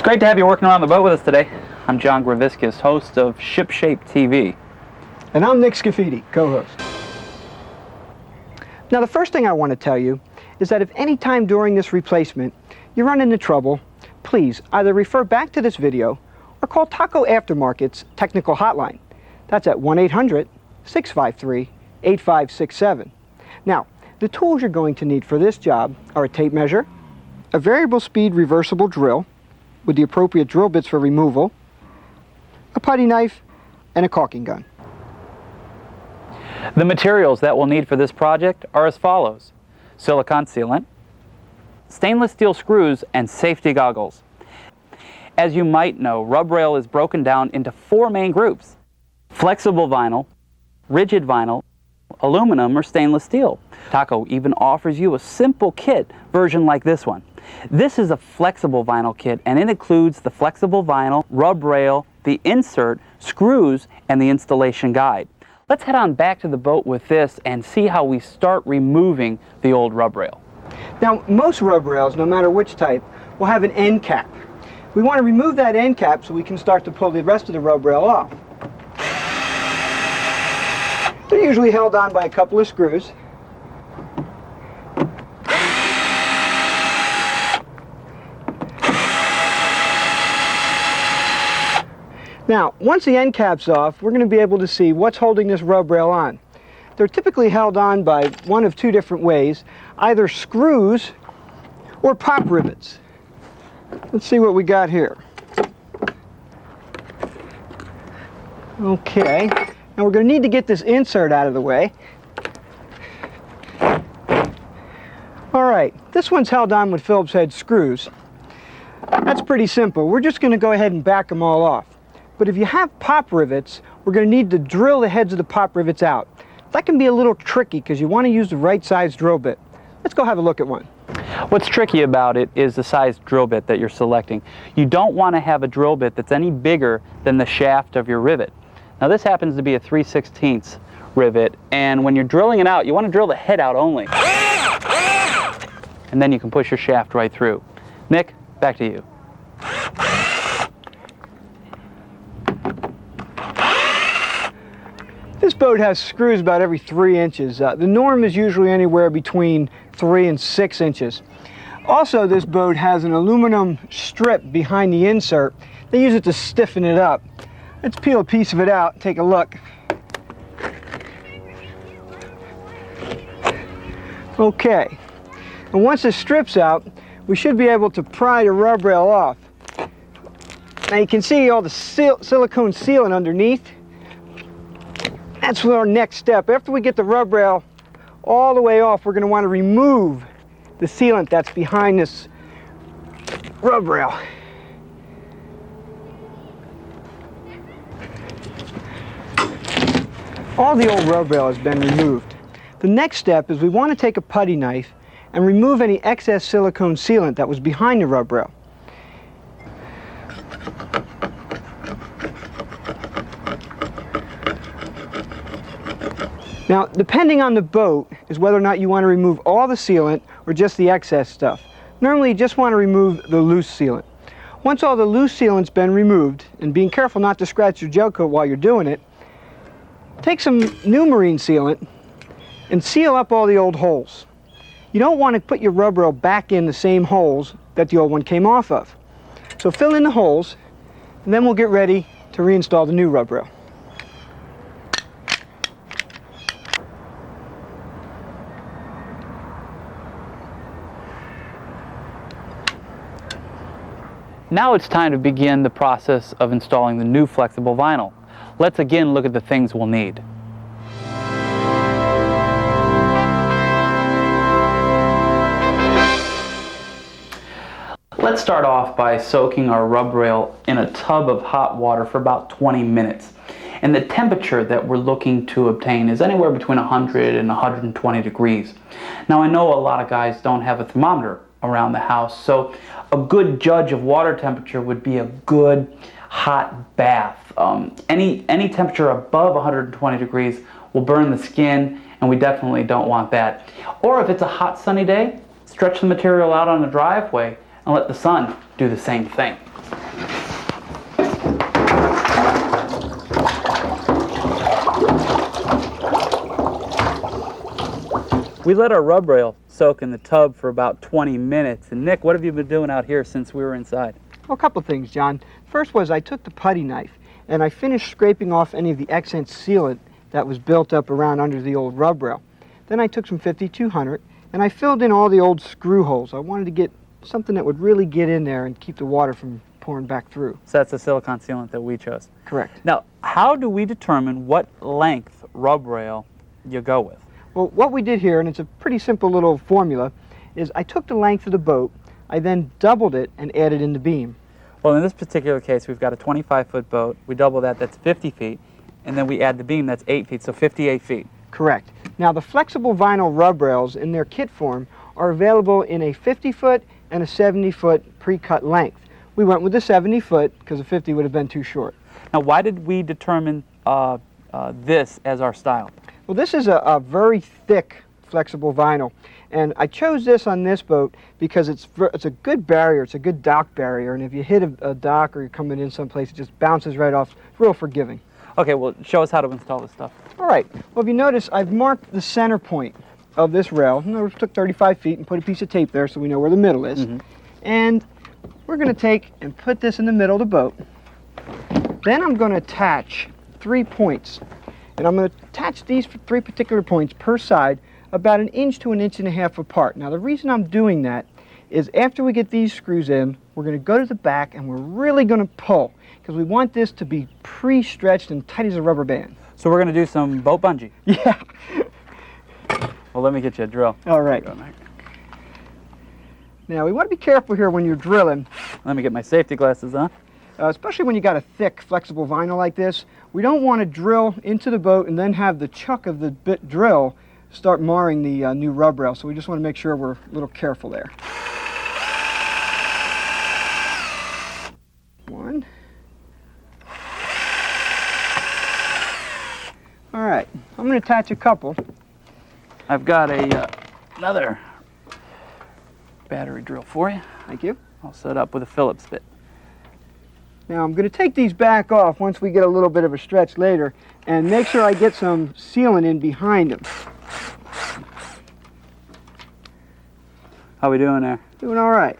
great to have you working around the boat with us today. I'm John Graviskis, host of Shipshape TV. And I'm Nick Scafidi, co-host. Now the first thing I want to tell you is that if any time during this replacement you run into trouble, please either refer back to this video or call Taco Aftermarket's technical hotline. That's at 1-800-653-8567. Now, the tools you're going to need for this job are a tape measure, a variable speed reversible drill with the appropriate drill bits for removal, a putty knife, and a caulking gun. The materials that we'll need for this project are as follows: silicone sealant, stainless steel screws, and safety goggles. As you might know, rub rail is broken down into 4 main groups: flexible vinyl, rigid vinyl, aluminum, or stainless steel. Taco even offers you a simple kit version like this one. This is a flexible vinyl kit, and it includes the flexible vinyl, rub rail, the insert, screws, and the installation guide. Let's head on back to the boat with this and see how we start removing the old rub rail. Now, most rub rails, no matter which type, will have an end cap. We want to remove that end cap so we can start to pull the rest of the rub rail off. They're usually held on by a couple of screws. Now, once the end cap's off, we're going to be able to see what's holding this rub rail on. They're typically held on by one of 2 different ways, either screws or pop rivets. Let's see what we got here. Okay, now we're going to need to get this insert out of the way. All right, this one's held on with Phillips head screws. That's pretty simple. We're just going to go ahead and back them all off. But if you have pop rivets, we're going to need to drill the heads of the pop rivets out. That can be a little tricky because you want to use the right size drill bit. Let's go have a look at one. What's tricky about it is the size drill bit that you're selecting. You don't want to have a drill bit that's any bigger than the shaft of your rivet. Now this happens to be a 3/16 rivet, and when you're drilling it out, you want to drill the head out only. And then you can push your shaft right through. Nick, back to you. This boat has screws about every 3 inches. The norm is usually anywhere between 3 and 6 inches. Also, this boat has an aluminum strip behind the insert. They use it to stiffen it up. Let's peel a piece of it out and take a look. Okay, and once the strip's out, we should be able to pry the rub rail off. Now you can see all the silicone sealant underneath. That's our next step. After we get the rub rail all the way off, we're going to want to remove the sealant that's behind this rub rail. All the old rub rail has been removed. The next step is we want to take a putty knife and remove any excess silicone sealant that was behind the rub rail. Now, depending on the boat is whether or not you want to remove all the sealant or just the excess stuff. Normally, you just want to remove the loose sealant. Once all the loose sealant's been removed, and being careful not to scratch your gel coat while you're doing it, take some new marine sealant and seal up all the old holes. You don't want to put your rub rail back in the same holes that the old one came off of. So fill in the holes, and then we'll get ready to reinstall the new rub rail. Now it's time to begin the process of installing the new flexible vinyl. Let's again look at the things we'll need. Let's start off by soaking our rub rail in a tub of hot water for about 20 minutes. And the temperature that we're looking to obtain is anywhere between 100 and 120 degrees. Now I know a lot of guys don't have a thermometer around the house, so a good judge of water temperature would be a good hot bath. Any temperature above 120 degrees will burn the skin, and we definitely don't want that. Or if it's a hot sunny day, stretch the material out on the driveway and let the sun do the same thing. We let our rub rail soak in the tub for about 20 minutes. And Nick, what have you been doing out here since we were inside? Well, a couple of things, John. First was I took the putty knife and I finished scraping off any of the excess sealant that was built up around under the old rub rail. Then I took some 5200 and I filled in all the old screw holes. I wanted to get something that would really get in there and keep the water from pouring back through. So that's the silicone sealant that we chose. Correct. Now, how do we determine what length rub rail you go with? Well, what we did here, and it's a pretty simple little formula, is I took the length of the boat, I then doubled it and added in the beam. Well, in this particular case, we've got a 25-foot boat. We double that, that's 50 feet. And then we add the beam, that's 8 feet, so 58 feet. Correct. Now, the flexible vinyl rub rails in their kit form are available in a 50-foot and a 70-foot pre-cut length. We went with the 70-foot because the 50 would have been too short. Now, why did we determine this as our style? Well, this is a very thick flexible vinyl, and I chose this on this boat because it's a good barrier, it's a good dock barrier, and if you hit a dock or you're coming in someplace, it just bounces right off. It's real forgiving. Okay, well, show us how to install this stuff. All right. Well, if you notice, I've marked the center point of this rail. We took 35 feet and put a piece of tape there so we know where the middle is. And we're going to take and put this in the middle of the boat. Then I'm going to attach 3 points. And I'm going to attach these 3 particular points per side about 1 inch to 1.5 inches apart. Now, the reason I'm doing that is after we get these screws in, we're going to go to the back and we're really going to pull because we want this to be pre-stretched and tight as a rubber band. So we're going to do some boat bungee. Yeah. Well, let me get you a drill. All right. Now, we want to be careful here when you're drilling. Let me get my safety glasses on. Especially when you got a thick, flexible vinyl like this. We don't want to drill into the boat and then have the chuck of the bit drill start marring the new rub rail. So we just want to make sure we're a little careful there. 1. All right, I'm going to attach a couple. I've got another battery drill for you. Thank you. I'll set up with a Phillips bit. Now I'm going to take these back off once we get a little bit of a stretch later and make sure I get some sealant in behind them. How we doing there? Doing all right.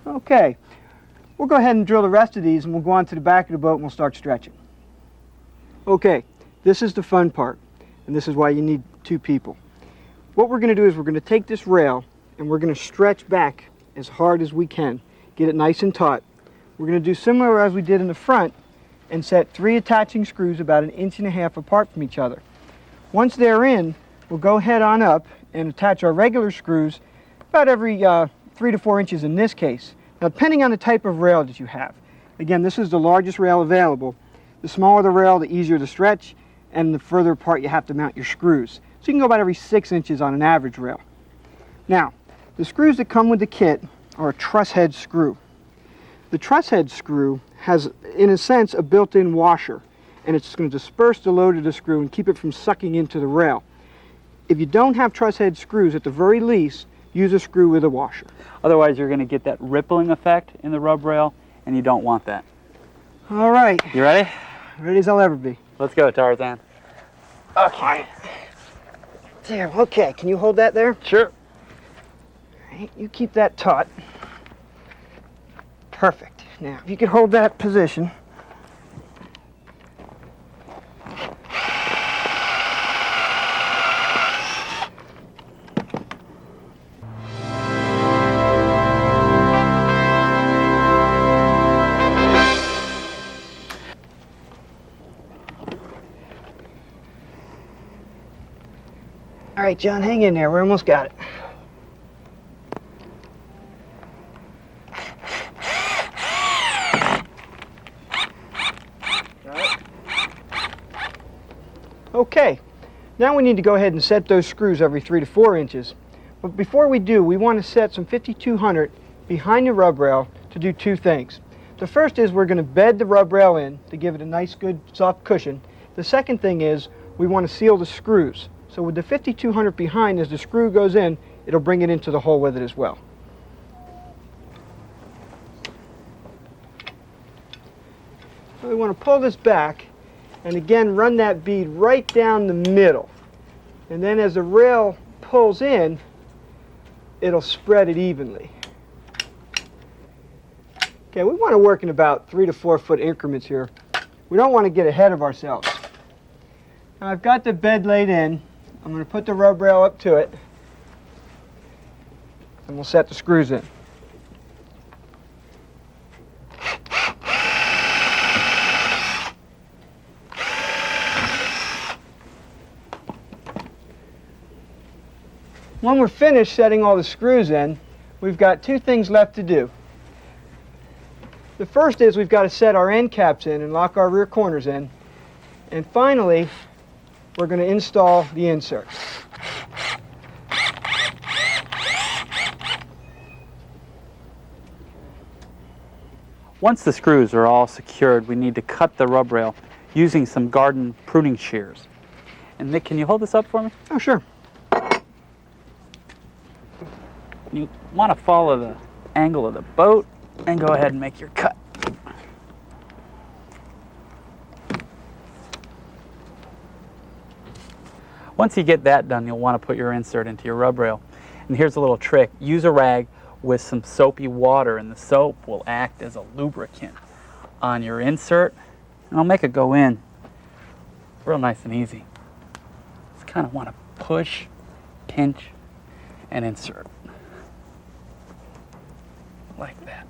Okay, we'll go ahead and drill the rest of these and we'll go on to the back of the boat and we'll start stretching. Okay, this is the fun part, and this is why you need 2 people. What we're going to do is we're going to take this rail and we're going to stretch back as hard as we can, get it nice and taut. We're going to do similar as we did in the front and set 3 attaching screws about 1.5 inches apart from each other. Once they're in, we'll go head on up and attach our regular screws about every 3 to 4 inches in this case. Now, depending on the type of rail that you have. Again, this is the largest rail available. The smaller the rail, the easier to stretch, and the further apart you have to mount your screws. So you can go about every 6 inches on an average rail. Now, the screws that come with the kit are a truss head screw. The truss head screw has, in a sense, a built-in washer, and it's going to disperse the load of the screw and keep it from sucking into the rail. If you don't have truss head screws, at the very least, use a screw with a washer. Otherwise, you're going to get that rippling effect in the rub rail, and you don't want that. All right. You ready? Ready as I'll ever be. Let's go, Tarzan. Okay. There, okay. Can you hold that there? Sure. All right, you keep that taut. Perfect. Now, if you could hold that position. All right, John, hang in there. We almost got it. Okay, now we need to go ahead and set those screws every 3 to 4 inches. But before we do, we want to set some 5200 behind the rub rail to do 2 things. The first is we're going to bed the rub rail in to give it a nice, good, soft cushion. The second thing is we want to seal the screws. So with the 5200 behind, as the screw goes in, it'll bring it into the hole with it as well. So we want to pull this back and again run that bead right down the middle. And then as the rail pulls in, it'll spread it evenly. Okay, we want to work in about 3 to 4 foot increments here. We don't want to get ahead of ourselves. Now I've got the bed laid in. I'm going to put the rub rail up to it, and we'll set the screws in. When we're finished setting all the screws in, we've got 2 things left to do. The first is we've got to set our end caps in and lock our rear corners in. And finally, we're going to install the inserts. Once the screws are all secured, we need to cut the rub rail using some garden pruning shears. And Nick, can you hold this up for me? Oh, sure. You want to follow the angle of the boat and go ahead and make your cut. Once you get that done, you'll want to put your insert into your rub rail. And here's a little trick. Use a rag with some soapy water, and the soap will act as a lubricant on your insert, and I'll make it go in real nice and easy. Just kind of want to push, pinch, and insert. Like that.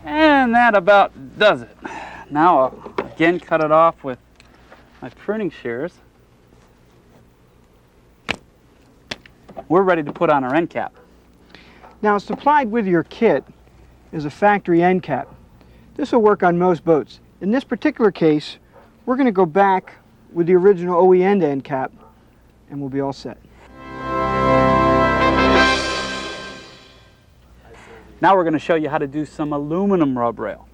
And that about does it. Now I'll again cut it off with my pruning shears. We're ready to put on our end cap. Now, supplied with your kit is a factory end cap. This will work on most boats. In this particular case, we're going to go back with the original OE end cap, and we'll be all set. Now we're going to show you how to do some aluminum rub rail.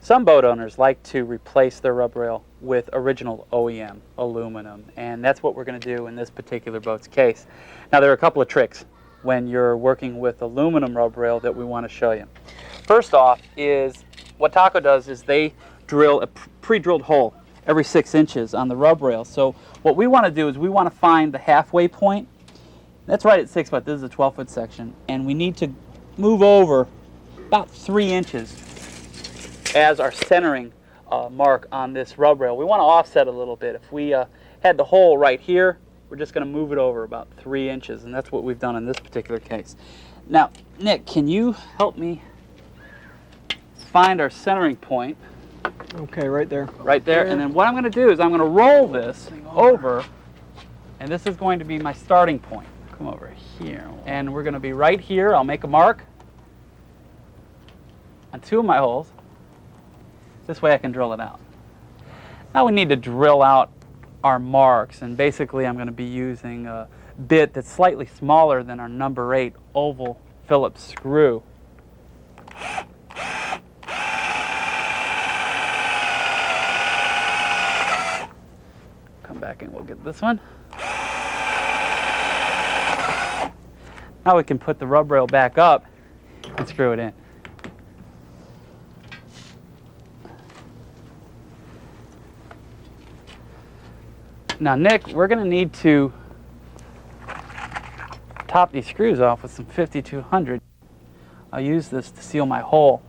Some boat owners like to replace their rub rail with original OEM aluminum, and that's what we're going to do in this particular boat's case. Now there are a couple of tricks when you're working with aluminum rub rail that we want to show you. First off is what Taco does is they drill a pre-drilled hole every 6 inches on the rub rail. So what we want to do is we want to find the halfway point. That's right at 6 foot. This is a 12-foot section, and we need to move over about 3 inches as our centering mark on this rub rail. We want to offset a little bit. If we had the hole right here, we're just going to move it over about 3 inches, and that's what we've done in this particular case. Now, Nick, can you help me find our centering point? Okay, right there. Right there. And then what I'm going to do is I'm going to roll this over, and this is going to be my starting point. Come over here. And we're going to be right here. I'll make a mark on 2 of my holes. This way I can drill it out. Now we need to drill out our marks, and basically I'm going to be using a bit that's slightly smaller than our number 8 oval Phillips screw. Come back and we'll get this one. Now we can put the rub rail back up and screw it in. Now, Nick, we're going to need to top these screws off with some 5200. I'll use this to seal my hole.